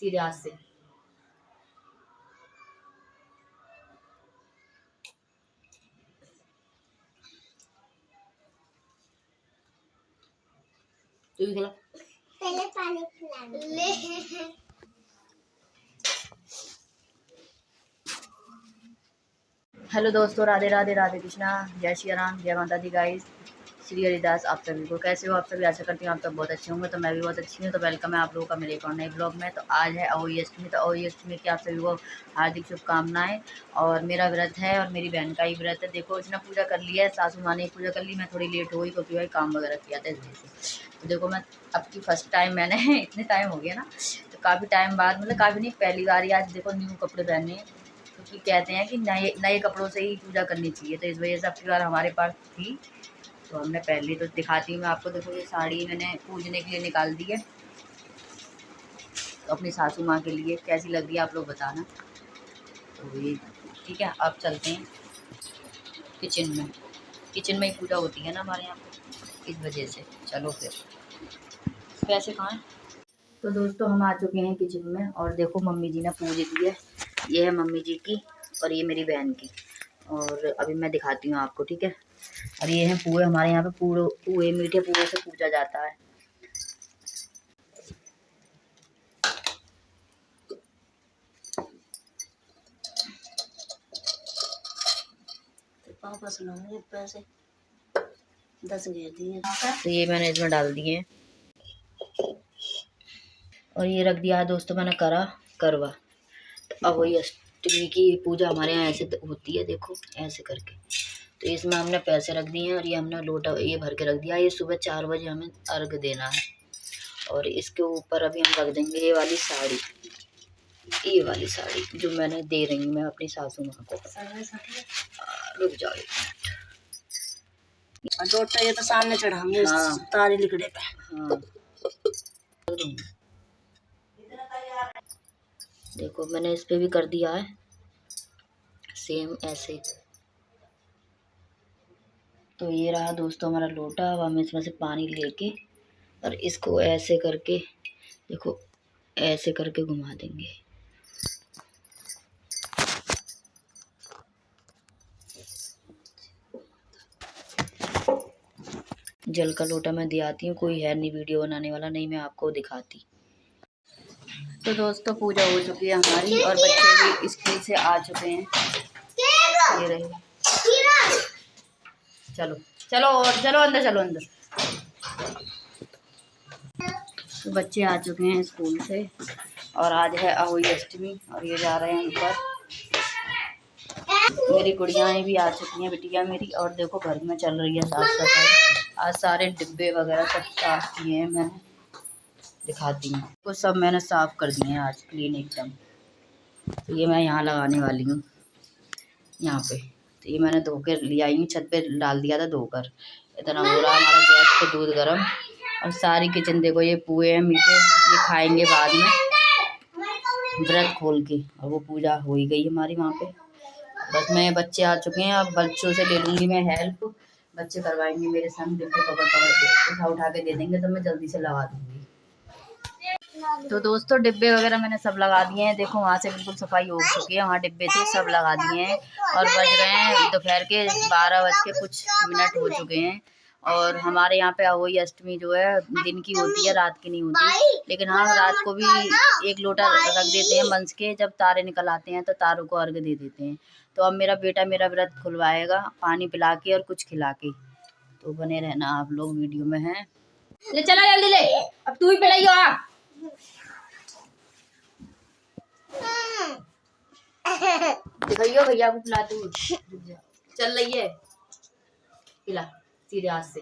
सीधे हाथ से। तू भी खिला। पहले पानी पिला ले। हेलो दोस्तों, राधे राधे, राधे कृष्णा, जय श्री राम, जय माता दी गाइस, श्री हरिदास। आप सभी को कैसे हो? आप सभी आशा करती हूँ आप सब बहुत अच्छे होंगे। तो मैं भी बहुत अच्छी हूँ। तो वेलकम है आप लोगों का मेरे एक और नए ब्लॉग में। तो आज है अहोई अष्टमी। तो अहोई अष्टमी की आप सभी को हार्दिक शुभकामनाएं। और मेरा व्रत है और मेरी बहन का ही व्रत है। देखो, उसने पूजा कर लिया है, सासू माँ ने पूजा कर ली। मैं थोड़ी लेट हो गई क्योंकि भाई काम वगैरह किया था इस वजह से। तो देखो, मैं अब की फर्स्ट टाइम मैंने इतने टाइम हो गया ना, तो काफ़ी टाइम बाद, मतलब काफ़ी नहीं, पहली बार ही आज देखो न्यू कपड़े पहने, क्योंकि कहते हैं कि नए नए कपड़ों से ही पूजा करनी चाहिए। तो इस वजह से अब की बार हमारे पास थी तो हमने पहले, तो दिखाती हूँ मैं आपको। देखो, ये साड़ी मैंने पूजने के लिए निकाल दी है, तो अपनी सासू माँ के लिए कैसी लग रही है आप लोग बताना। तो ये ठीक है, अब चलते हैं किचन में। किचन में ही पूजा होती है ना हमारे यहाँ पे, इस वजह से। चलो फिर, पैसे कहाँ हैं? तो दोस्तों, हम आ चुके हैं किचन में और देखो मम्मी जी ने पूज दी है। ये है मम्मी जी की और ये मेरी बहन की। और अभी मैं दिखाती हूँ आपको, ठीक है। और ये है पुए, हमारे यहाँ पे पुए मीठे पुए से पूजा जाता है। वापस लाऊंगे पैसे 10 घेर दिए। तो ये मैंने इसमें डाल दिए हैं और ये रख दिया है दोस्तों मैंने करवा। तो अब वही अष्टमी की पूजा हमारे यहाँ ऐसे होती है, देखो ऐसे करके। तो इसमें हमने पैसे रख दिए हैं और ये हमने लोटा ये भर के रख दिया। ये सुबह 4 बजे हमें अर्घ देना है। और इसके ऊपर अभी हम रख देंगे ये वाली साड़ी, ये वाली साड़ी जो मैंने दे रही हूँ मैं अपनी सासू माँ को। रुक जाओ एक मिनट। लोटा ये तो सामने चढ़ाऊंगे। हाँ। तारी लिकड़े पे। हाँ, देखो मैंने इस पे भी कर दिया है सेम ऐसे। तो ये रहा दोस्तों हमारा लोटा। अब हम इसमें से पानी लेके और इसको ऐसे करके, देखो ऐसे करके घुमा देंगे। जल का लोटा मैं दे आती हूँ, कोई है नहीं वीडियो बनाने वाला, नहीं मैं आपको दिखाती। तो दोस्तों पूजा हो चुकी है हमारी और बच्चे भी स्कूल से आ चुके हैं। ये रहे, चलो चलो और चलो अंदर, चलो अंदर। तो बच्चे आ चुके हैं स्कूल से और आज है अहोई अष्टमी और ये जा रहे हैं ऊपर। मेरी गुड़ियाएँ भी आ चुकी हैं, बिटिया मेरी। और देखो घर में चल रही है साफ सफाई। आज सारे डिब्बे वगैरह सब साफ किए हैं मैंने, दिखाती हूँ। वो सब मैंने साफ कर दिए हैं आज, क्लीन एकदम। तो ये मैं यहाँ लगाने वाली हूँ, यहाँ पे। तो ये मैंने धो के ले आई हूँ, छत पे डाल दिया था धोकर। इतना हो रहा हमारा गैस पे दूध गर्म। और सारी किचन देखो, ये पुए हैं मीठे, ये खाएंगे बाद में व्रत खोल के। और वो पूजा हो ही गई हमारी वहाँ पे। बस मैं, बच्चे आ चुके हैं, अब बच्चों से ले लूँगी मैं हेल्प। बच्चे करवाएंगे मेरे संग, डिब्बे कवर के उठा के दे देंगे तो मैं जल्दी से लगा दूँगी। तो दोस्तों डिब्बे वगैरह मैंने सब लगा दिए हैं। देखो वहाँ से बिल्कुल सफाई हो चुकी है, वहाँ डिब्बे थे सब लगा दिए हैं। और बज रहे हैं दोपहर के 12 बज के कुछ मिनट हो चुके हैं। और हमारे यहाँ पे अहोई अष्टमी जो है दिन की होती है, रात की नहीं होती। लेकिन हाँ, रात को भी एक लोटा रख देते हैं मंच के, जब तारे निकल आते हैं तो तारों को अर्घ दे देते हैं। तो अब मेरा बेटा मेरा व्रत खुलवाएगा पानी पिला के और कुछ खिला के। तो बने रहना आप लोग वीडियो में। हैं ले चला जल्दी ले, अब तू ही पिलाइयो। आ दिखाइयो भैया को पिलाते हुए। चल रही है, पिला सीधे हाथ से।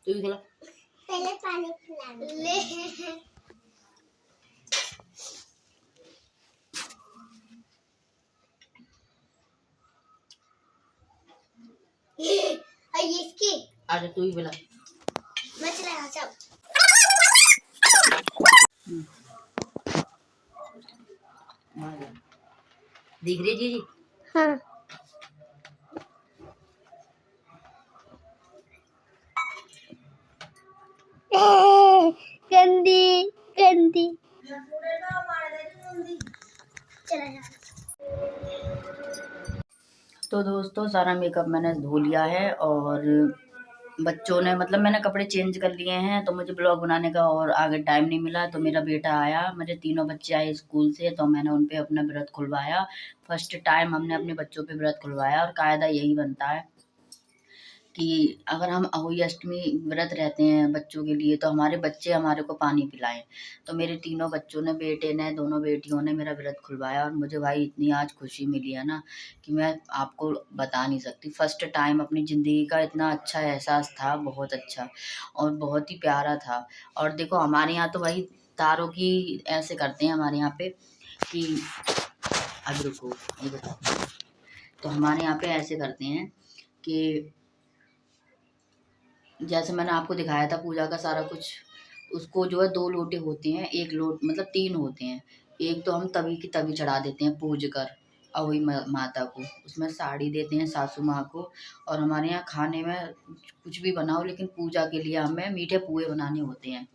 तू भी खिला। पहले पानी पिला ले। इसकी आजा तू ही पिला। मैं चला सब। दिख रही जी जी। हाँ। गंदी गंदी। चला जा। तो दोस्तों सारा मेकअप मैंने धो लिया है और बच्चों ने मतलब मैंने कपड़े चेंज कर लिए हैं, तो मुझे ब्लॉग बनाने का और आगे टाइम नहीं मिला। तो मेरा बेटा आया, मेरे तीनों बच्चे आए स्कूल से, तो मैंने उन पे अपना व्रत खुलवाया। फर्स्ट टाइम हमने अपने बच्चों पे व्रत खुलवाया और कायदा यही बनता है कि अगर हम अहोई अष्टमी व्रत रहते हैं बच्चों के लिए, तो हमारे बच्चे हमारे को पानी पिलाएं। तो मेरे तीनों बच्चों ने, बेटे ने, दोनों बेटियों ने मेरा व्रत खुलवाया और मुझे भाई इतनी आज खुशी मिली है ना कि मैं आपको बता नहीं सकती। फर्स्ट टाइम अपनी ज़िंदगी का इतना अच्छा एहसास था, बहुत अच्छा और बहुत ही प्यारा था। और देखो हमारे यहाँ तो भाई तारों की ऐसे करते हैं हमारे यहाँ पे कि अब रुको ये बताओ। तो हमारे यहाँ पे ऐसे करते हैं कि जैसे मैंने आपको दिखाया था पूजा का सारा कुछ, उसको जो है 2 लोटे होते हैं, 1 लोट मतलब 3 होते हैं। एक तो हम तभी की तभी चढ़ा देते हैं पूज कर अहोई माता को, उसमें साड़ी देते हैं सासू माँ को। और हमारे यहाँ खाने में कुछ भी बनाओ, लेकिन पूजा के लिए हमें मीठे पुए बनाने होते हैं।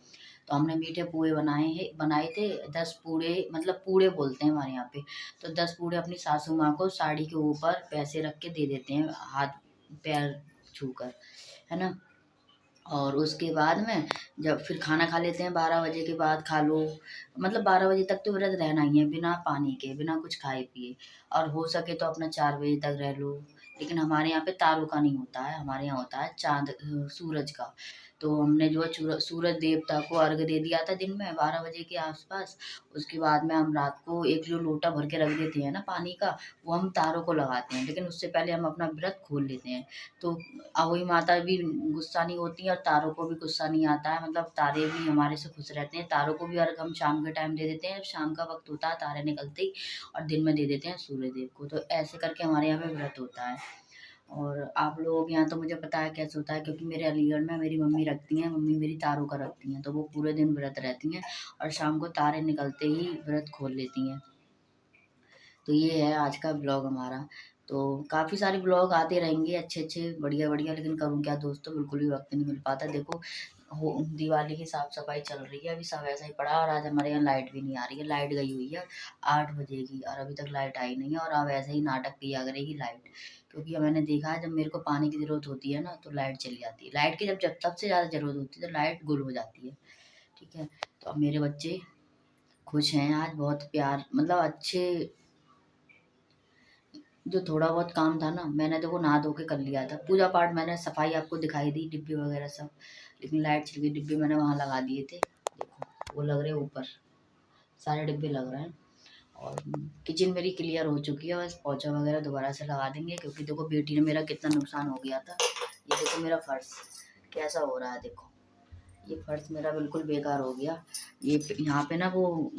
तो हमने मीठे पुए बनाए थे 10 पूड़े, मतलब पूड़े बोलते हैं हमारे यहाँ पे। तो 10 पूड़े अपनी सासू माँ को साड़ी के ऊपर पैसे रख के दे देते हैं, हाथ पैर छूकर, है ना। और उसके बाद में जब फिर खाना खा लेते हैं, 12 बजे के बाद खा लो, मतलब 12 बजे तक तो व्रत रहना ही है, बिना पानी के, बिना कुछ खाए पिए। और हो सके तो अपना 4 बजे तक रह लो। लेकिन हमारे यहाँ पे तारों का नहीं होता है, हमारे यहाँ होता है चाँद सूरज का। तो हमने जो है सूरज देवता को अर्घ दे दिया था दिन में 12 बजे के आसपास। उसके बाद में हम रात को एक जो लोटा भर के रख देते हैं ना पानी का, वो हम तारों को लगाते हैं, लेकिन उससे पहले हम अपना व्रत खोल लेते हैं। तो अहोई माता भी गुस्सा नहीं होती है और तारों को भी गुस्सा नहीं आता है, मतलब तारे भी हमारे से खुश रहते हैं। तारों को भी अर्घ हम शाम के टाइम दे देते हैं, शाम का वक्त होता है तारे निकलते ही, और दिन में दे देते हैं सूर्य देव को। तो ऐसे करके हमारे यहाँ पे व्रत होता है। और आप लोगों के यहाँ तो मुझे पता है कैसे होता है, क्योंकि मेरे अलीगढ़ में मेरी मम्मी रखती हैं, मम्मी मेरी तारों का रखती हैं, तो वो पूरे दिन व्रत रहती हैं और शाम को तारे निकलते ही व्रत खोल लेती हैं। तो ये है आज का ब्लॉग हमारा। तो काफ़ी सारे ब्लॉग आते रहेंगे अच्छे अच्छे बढ़िया बढ़िया, लेकिन करूँ क्या दोस्तों, बिल्कुल भी वक्त नहीं मिल पाता। देखो हो दिवाली की साफ सफाई चल रही है, अभी सब ऐसा ही पड़ा। और आज हमारे यहाँ लाइट भी नहीं आ रही है, लाइट गई हुई है 8 बजे की और अभी तक लाइट आई नहीं है। और अब ऐसे ही नाटक किया करेगी लाइट, क्योंकि मैंने देखा है जब मेरे को पानी की ज़रूरत होती है ना तो लाइट चली जाती है। लाइट की जब सबसे ज़्यादा ज़रूरत होती है तो लाइट गुल हो जाती है। ठीक है, तो अब मेरे बच्चे खुश हैं आज, बहुत प्यार, मतलब अच्छे। जो थोड़ा बहुत काम था ना मैंने देखो नहा धो के कर लिया था, पूजा पाठ मैंने सफाई आपको दिखाई दी, डिब्बे वगैरह सब। लेकिन लाइट चली गई, डिब्बे मैंने वहाँ लगा दिए थे, देखो वो लग रहे हैं ऊपर, सारे डिब्बे लग रहे हैं। और किचन मेरी क्लियर हो चुकी है, बस पोछा वगैरह दोबारा से लगा देंगे, क्योंकि देखो बेटी ने मेरा कितना नुकसान हो गया था। ये देखो मेरा फर्श कैसा हो रहा है, देखो ये फर्श मेरा बिल्कुल बेकार हो गया। ये यहाँ पे ना वो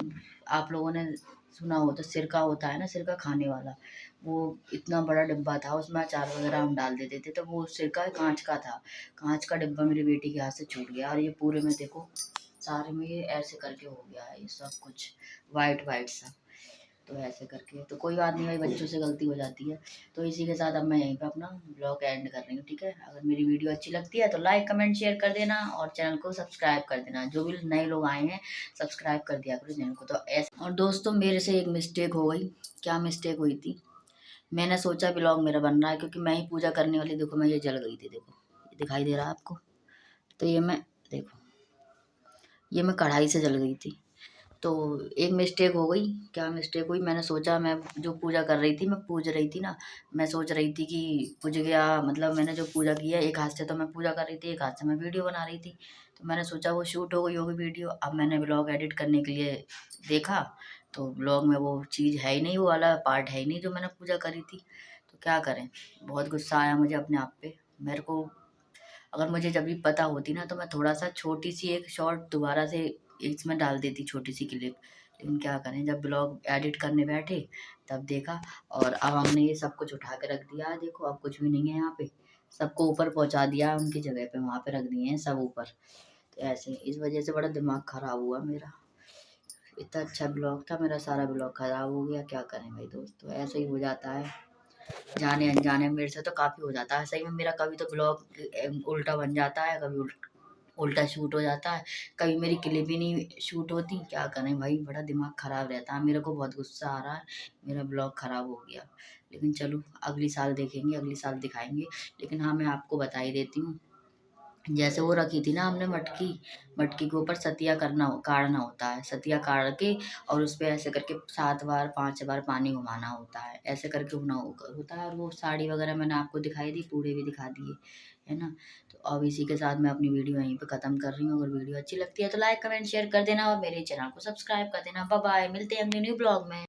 आप लोगों ने सुना हो तो सिरका होता है ना, सिरका खाने वाला, वो इतना बड़ा डिब्बा था, उसमें अचार वगैरह हम डाल देते थे, तो वो सिरका कांच का था। कांच का डिब्बा मेरी बेटी के हाथ से छूट गया और ये पूरे में देखो सारे में ये ऐसे करके हो गया है, ये सब कुछ वाइट वाइट सा। तो ऐसे करके तो कोई बात नहीं भाई, बच्चों से गलती हो जाती है। तो इसी के साथ अब मैं यहीं पे अपना ब्लॉग एंड कर रही हूँ। ठीक है, अगर मेरी वीडियो अच्छी लगती है तो लाइक कमेंट शेयर कर देना और चैनल को सब्सक्राइब कर देना। जो भी नए लोग आए हैं सब्सक्राइब कर दिया करो चैनल को। तो ऐसे, और दोस्तों मेरे से एक मिस्टेक हो गई। क्या मिस्टेक हुई थी, मैंने सोचा ब्लॉग मेरा बन रहा है, क्योंकि मैं ही पूजा करने वाली, देखो मैं ये जल गई थी, देखो ये दिखाई दे रहा है आपको। तो ये मैं देखो ये मैं कढ़ाई से जल गई थी। तो एक मिस्टेक हो गई। क्या मिस्टेक हुई, मैंने सोचा मैं जो पूजा कर रही थी, मैं पूज रही थी ना, मैं सोच रही थी कि पूज गया, मतलब मैंने जो पूजा की है, एक हाथ से तो मैं पूजा कर रही थी, एक हाथ से मैं वीडियो बना रही थी। तो मैंने सोचा वो शूट हो गई होगी वीडियो। अब मैंने ब्लॉग एडिट करने के लिए देखा तो ब्लॉग में वो चीज़ है ही नहीं, वो वाला पार्ट है ही नहीं जो मैंने पूजा करी थी। तो क्या करें, बहुत गुस्सा आया मुझे अपने आप पे। मेरे को अगर मुझे जब भी पता होती ना तो मैं थोड़ा सा छोटी सी एक शॉर्ट दोबारा से इसमें डाल देती, छोटी सी क्लिप। लेकिन क्या करें, जब ब्लॉग एडिट करने बैठे तब देखा, और अब हमने ये सब कुछ उठा के रख दिया। देखो अब कुछ भी नहीं है यहाँ पे, सबको ऊपर पहुँचा दिया उनकी जगह पे, वहाँ पे रख दिए हैं सब ऊपर। तो ऐसे इस वजह से बड़ा दिमाग खराब हुआ मेरा। इतना अच्छा ब्लॉग था मेरा, सारा ब्लॉग खराब हो गया। क्या करें भाई दोस्तों, ऐसे ही हो जाता है, जाने अनजाने मेरे से तो काफ़ी हो जाता है। सही में मेरा कभी तो ब्लॉग उल्टा बन जाता है, कभी उल्टा शूट हो जाता है, कभी मेरी क्लिप ही नहीं शूट होती। क्या करें भाई, बड़ा दिमाग ख़राब रहता है। मेरे को बहुत गुस्सा आ रहा है, मेरा ब्लॉग ख़राब हो गया। लेकिन चलो अगली साल देखेंगे, अगली साल दिखाएँगे। लेकिन हाँ, मैं आपको बता ही देती हूँ, जैसे वो रखी थी ना हमने मटकी, मटकी के ऊपर सतिया काढ़ना होता है। सतिया काढ़ के और उस पे ऐसे करके 7 बार 5 बार पानी घुमाना होता है, ऐसे करके होता है। और वो साड़ी वगैरह मैंने आपको दिखाई दी, पूड़े भी दिखा दिए, है ना। तो अब इसी के साथ मैं अपनी वीडियो यहीं पे ख़त्म कर रही हूँ। अगर वीडियो अच्छी लगती है तो लाइक कमेंट शेयर कर देना और मेरे चैनल को सब्सक्राइब कर देना। बाय बाय, मिलते हैं अगले न्यू ब्लॉग में।